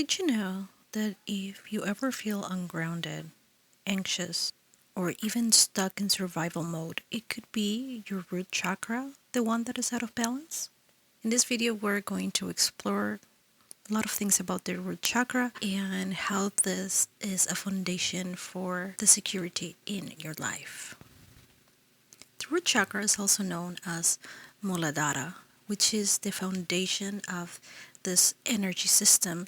Did you know that if you ever feel ungrounded, anxious, or even stuck in survival mode, it could be your root chakra, the one that is out of balance? In this video, we're going to explore a lot of things about the root chakra and how this is a foundation for the security in your life. The root chakra is also known as Muladhara, which is the foundation of this energy system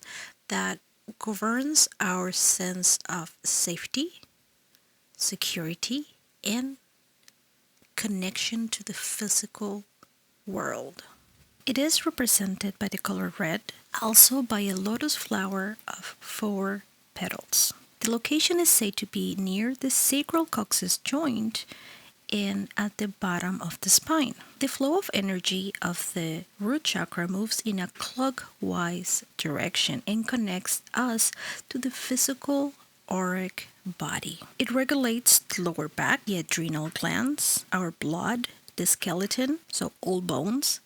that governs our sense of safety, security, and connection to the physical world. It is represented by the color red, also by a lotus flower of 4 petals. The location is said to be near the sacral coccyx joint and at the bottom of the spine. The flow of energy of the root chakra moves in a clockwise direction and connects us to the physical auric body. It regulates the lower back, the adrenal glands, our blood, the skeleton, so all bones,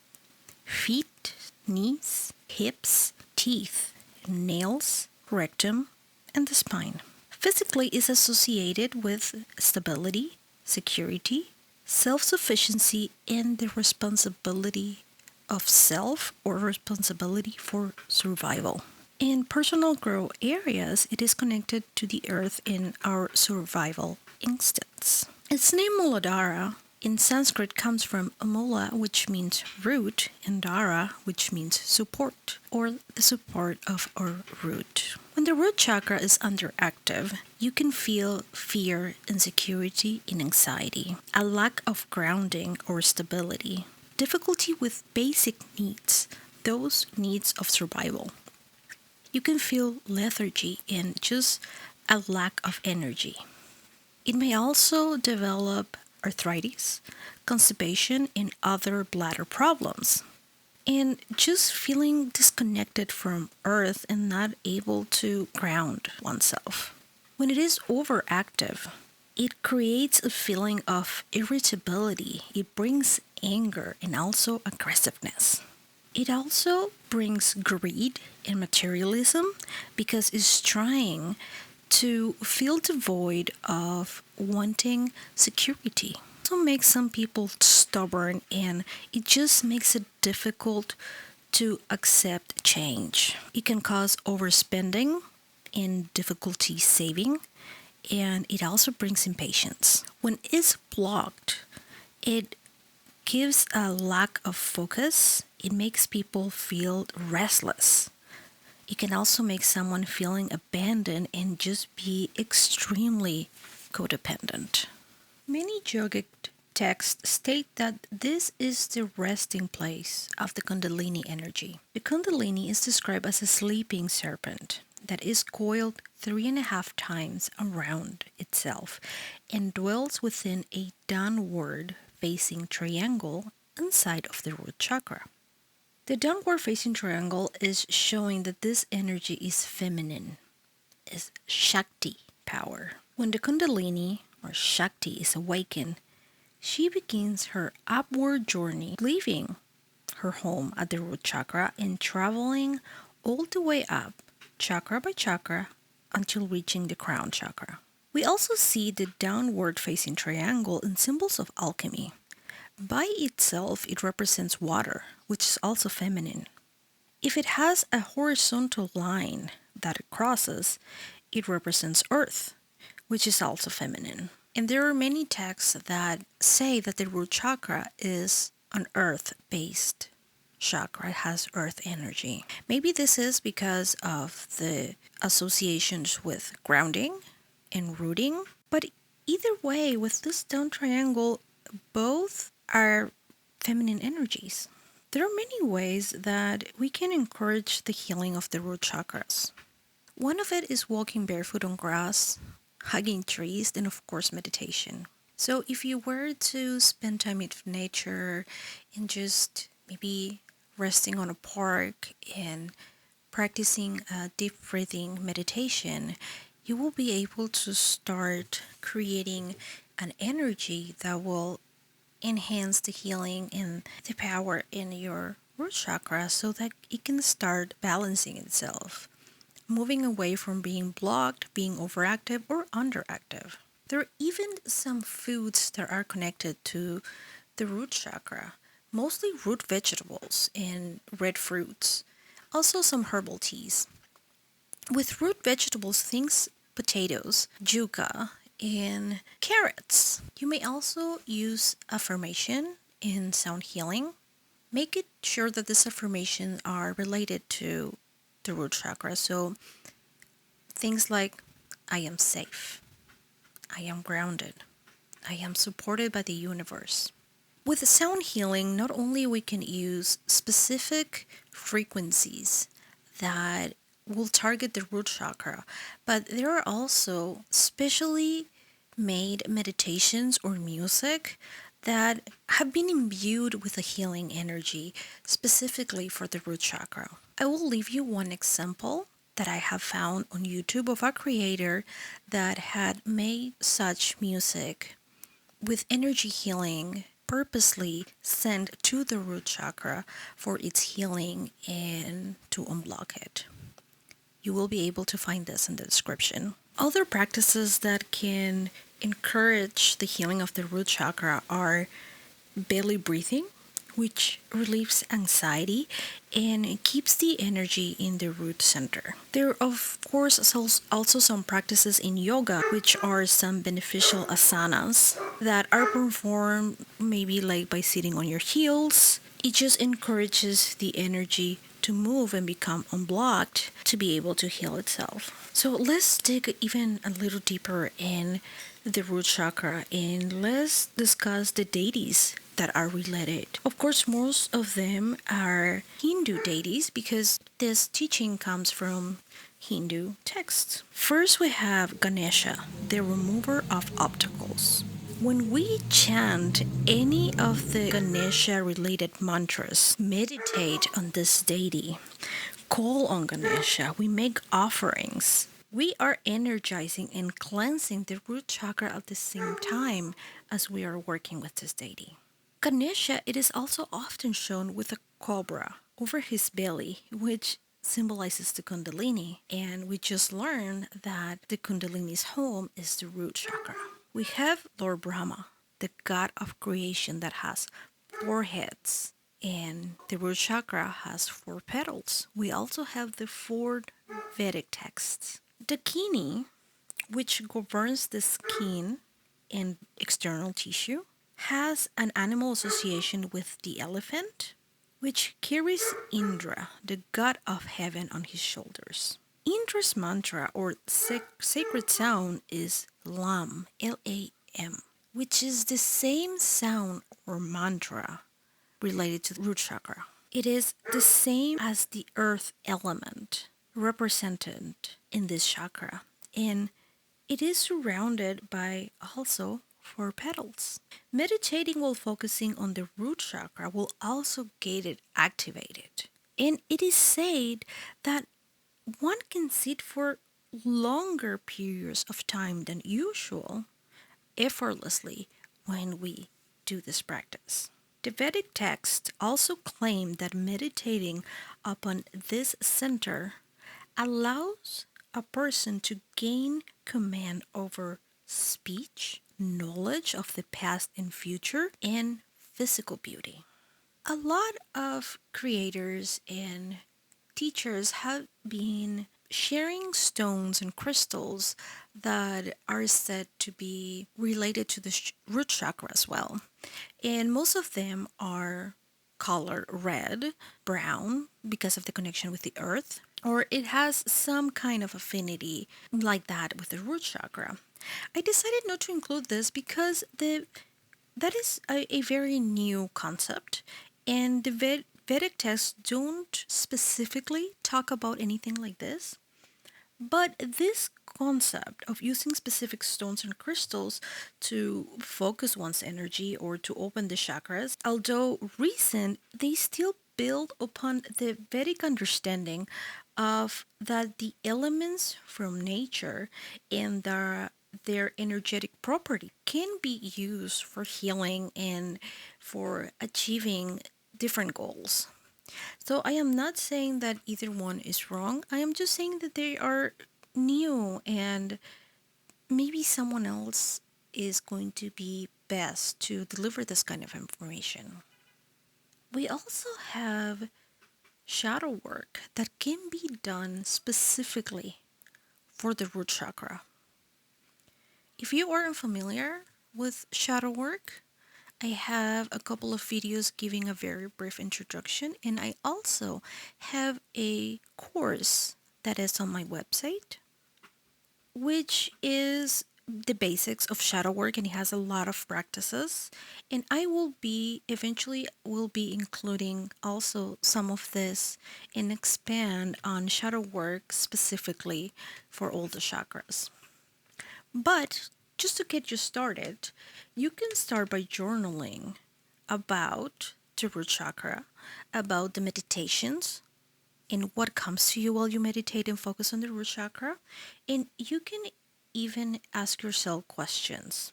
feet, knees, hips, teeth, nails, rectum, and the spine. Physically is associated with stability, security, self-sufficiency, and the responsibility of self or responsibility for survival. In personal growth areas, it is connected to the earth in our survival instincts. Its name Muladhara in Sanskrit comes from Mula, which means root, and Dhara, which means support, or the support of our root. When the root chakra is underactive, you can feel fear, insecurity, and anxiety, a lack of grounding or stability, difficulty with basic needs, those needs of survival. You can feel lethargy and just a lack of energy. It may also develop arthritis, constipation, and other bladder problems. And just feeling disconnected from earth and not able to ground oneself. When it is overactive, it creates a feeling of irritability. It brings anger and also aggressiveness. It also brings greed and materialism because it's trying to fill the void of wanting security. It also makes some people stubborn and it just makes it difficult to accept change. It can cause overspending and difficulty saving, and it also brings impatience. When it's blocked, it gives a lack of focus. It makes people feel restless. It can also make someone feeling abandoned and just be extremely codependent. Many yogic texts state that this is the resting place of the Kundalini energy. The Kundalini is described as a sleeping serpent that is coiled 3.5 times around itself and dwells within a downward facing triangle inside of the root chakra. The downward facing triangle is showing that this energy is feminine, is Shakti power. When the Kundalini or Shakti is awakened, she begins her upward journey, leaving her home at the root chakra and traveling all the way up, chakra by chakra, until reaching the crown chakra. We also see the downward facing triangle in symbols of alchemy. By itself, it represents water, which is also feminine. If it has a horizontal line that it crosses, it represents earth, which is also feminine. And there are many texts that say that the root chakra is an earth-based chakra. It has earth energy. Maybe this is because of the associations with grounding and rooting, but either way, with this down triangle, both are feminine energies. There are many ways that we can encourage the healing of the root chakras. One of it is walking barefoot on grass, hugging trees, and of course meditation. So if you were to spend time with nature and just maybe resting on a park and practicing deep breathing meditation, you will be able to start creating an energy that will enhance the healing and the power in your root chakra so that it can start balancing itself. moving away from being blocked, being overactive, or underactive. There are even some foods that are connected to the root chakra, mostly root vegetables and red fruits, also some herbal teas. With root vegetables, things potatoes, yuca, and carrots. You may also use affirmation in sound healing. Make it sure that these affirmations are related to the root chakra. So things like I am safe, I am grounded, I am supported by the universe. With sound healing, not only we can use specific frequencies that will target the root chakra, but there are also specially made meditations or music that have been imbued with a healing energy specifically for the root chakra. I will leave you one example that I have found on YouTube of a creator that had made such music with energy healing purposely sent to the root chakra for its healing and to unblock it. You will be able to find this in the description. Other practices that can encourage the healing of the root chakra are belly breathing, which relieves anxiety and keeps the energy in the root center. There are, of course, also some practices in yoga, which are some beneficial asanas that are performed maybe like by sitting on your heels. It just encourages the energy to move and become unblocked to be able to heal itself. So let's dig even a little deeper in the root chakra and let's discuss the deities that are related. Of course, most of them are Hindu deities because this teaching comes from Hindu texts. First, we have Ganesha, the remover of obstacles. When we chant any of the Ganesha related mantras, meditate on this deity, call on Ganesha, we make offerings. We are energizing and cleansing the root chakra at the same time as we are working with this deity. Ganesha, it is also often shown with a cobra over his belly, which symbolizes the Kundalini. And we just learned that the Kundalini's home is the root chakra. We have Lord Brahma, the god of creation that has 4 heads, and the root chakra has 4 petals. We also have the 4 Vedic texts. Dakini, which governs the skin and external tissue, has an animal association with the elephant, which carries Indra, the god of heaven, on his shoulders. Indra's mantra or sacred sound is Lam, Lam, which is the same sound or mantra related to the root chakra. It is the same as the earth element represented in this chakra, and it is surrounded by also 4 petals. Meditating while focusing on the root chakra will also get it activated. And it is said that one can sit for longer periods of time than usual effortlessly when we do this practice. The Vedic texts also claim that meditating upon this center allows a person to gain command over speech, knowledge of the past and future, and physical beauty. A lot of creators and teachers have been sharing stones and crystals that are said to be related to the root chakra as well. And most of them are color red, brown, because of the connection with the earth, or it has some kind of affinity like that with the root chakra. I decided not to include this because that is a very new concept, and the Vedic texts don't specifically talk about anything like this. But this concept of using specific stones and crystals to focus one's energy or to open the chakras, although recent, they still build upon the Vedic understanding of that the elements from nature and their energetic property can be used for healing and for achieving different goals. So I am not saying that either one is wrong. I am just saying that they are new and maybe someone else is going to be best to deliver this kind of information. We also have shadow work that can be done specifically for the root chakra. If you aren't familiar with shadow work, I have a couple of videos giving a very brief introduction, and I also have a course that is on my website, which is the basics of shadow work, and it has a lot of practices. And I will be eventually will be including also some of this and expand on shadow work specifically for all the chakras. But just to get you started, you can start by journaling about the root chakra, about the meditations, and what comes to you while you meditate and focus on the root chakra. And you can even ask yourself questions.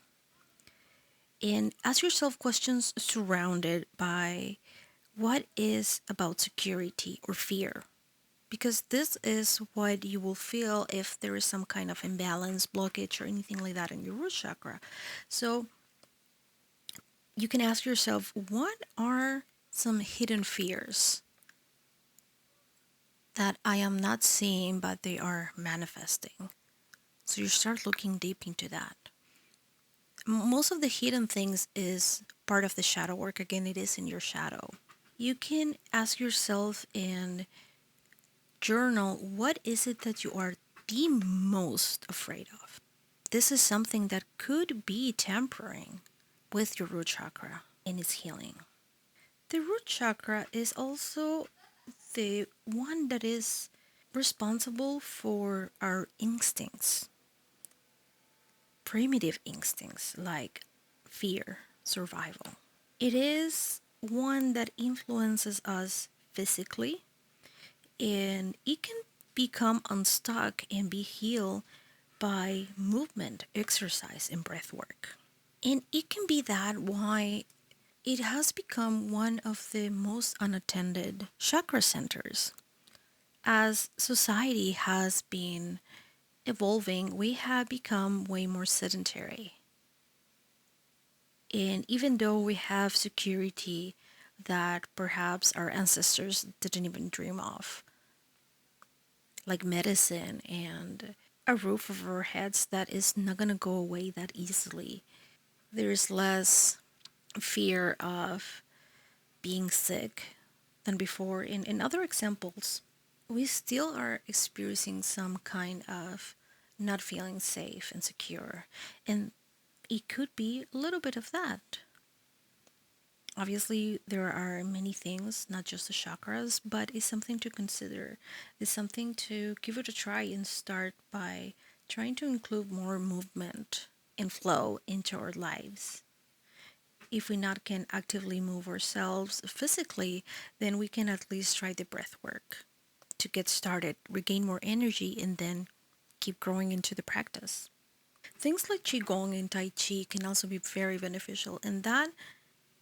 And ask yourself questions surrounded by what is about security or fear. Because this is what you will feel if there is some kind of imbalance, blockage, or anything like that in your root chakra. So you can ask yourself, what are some hidden fears that I am not seeing but they are manifesting? So you start looking deep into that. Most of the hidden things is part of the shadow work. Again, it is in your shadow. You can ask yourself and journal, what is it that you are the most afraid of? This is something that could be tampering with your root chakra and its healing. The root chakra is also the one that is responsible for our instincts, primitive instincts like fear, survival. It is one that influences us physically, and it can become unstuck and be healed by movement, exercise, and breath work. And it can be that why it has become one of the most unattended chakra centers. As society has been evolving, we have become way more sedentary. And even though we have security that perhaps our ancestors didn't even dream of, like medicine and a roof over our heads that is not going to go away that easily, there's less fear of being sick than before. In other examples, we still are experiencing some kind of not feeling safe and secure. And it could be a little bit of that. Obviously, there are many things, not just the chakras, but it's something to consider. It's something to give it a try and start by trying to include more movement and flow into our lives. If we not can actively move ourselves physically, then we can at least try the breath work to get started, regain more energy, and then keep growing into the practice. Things like Qigong and Tai Chi can also be very beneficial, and that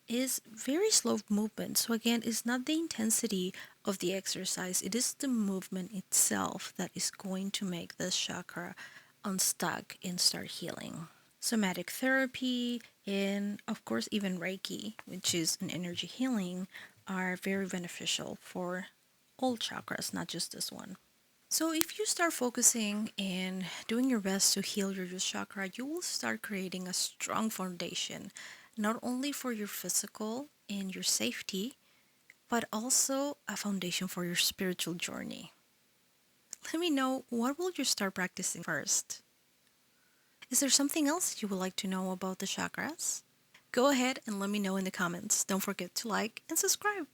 is very slow movement. So again, it's not the intensity of the exercise, it is the movement itself that is going to make this chakra unstuck and start healing. Somatic therapy and of course even Reiki, which is an energy healing, are very beneficial for all chakras, not just this one. So if you start focusing and doing your best to heal your root chakra, you will start creating a strong foundation, not only for your physical and your safety, but also a foundation for your spiritual journey. Let me know, what will you start practicing first? Is there something else you would like to know about the chakras? Go ahead and let me know in the comments. Don't forget to like and subscribe.